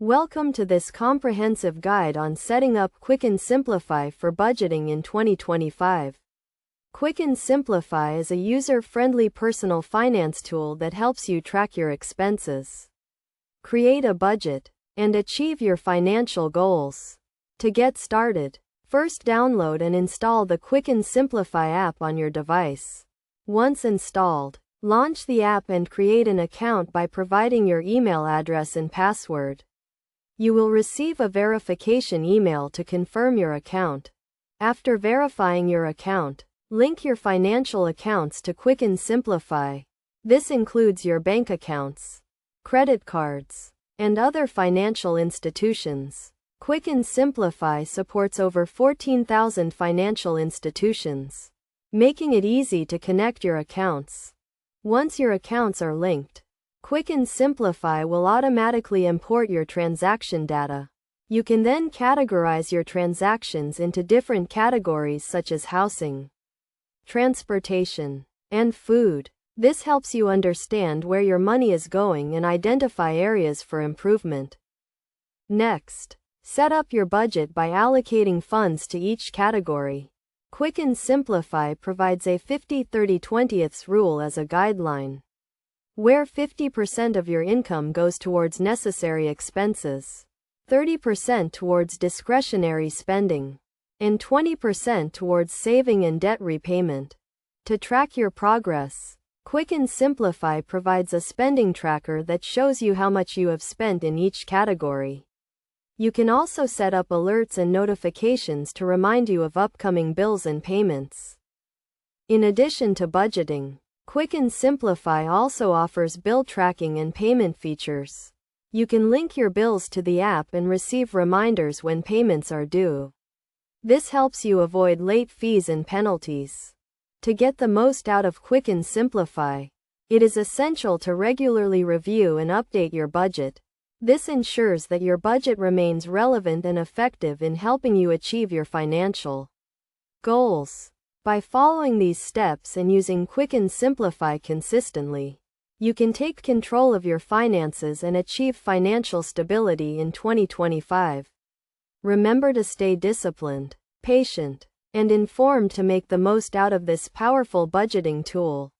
Welcome to this comprehensive guide on setting up Quicken Simplifi for budgeting in 2025. Quicken Simplifi is a user-friendly personal finance tool that helps you track your expenses, create a budget, and achieve your financial goals. To get started, first download and install the Quicken Simplifi app on your device. Once installed, launch the app and create an account by providing your email address and password. You will receive a verification email to confirm your account. After verifying your account, link your financial accounts to Quicken Simplifi. This includes your bank accounts, credit cards, and other financial institutions. Quicken Simplifi supports over 14,000 financial institutions, making it easy to connect your accounts. Once your accounts are linked, Quicken Simplifi will automatically import your transaction data. You can then categorize your transactions into different categories such as housing, transportation, and food. This helps you understand where your money is going and identify areas for improvement. Next, set up your budget by allocating funds to each category. Quicken Simplifi provides a 50-30-20 rule as a guideline, where 50% of your income goes towards necessary expenses, 30% towards discretionary spending, and 20% towards saving and debt repayment. To track your progress, Quicken Simplifi provides a spending tracker that shows you how much you have spent in each category. You can also set up alerts and notifications to remind you of upcoming bills and payments. In addition to budgeting, Quicken Simplifi also offers bill tracking and payment features. You can link your bills to the app and receive reminders when payments are due. This helps you avoid late fees and penalties. To get the most out of Quicken Simplifi, it is essential to regularly review and update your budget. This ensures that your budget remains relevant and effective in helping you achieve your financial goals. By following these steps and using Quicken Simplifi consistently, you can take control of your finances and achieve financial stability in 2025. Remember to stay disciplined, patient, and informed to make the most out of this powerful budgeting tool.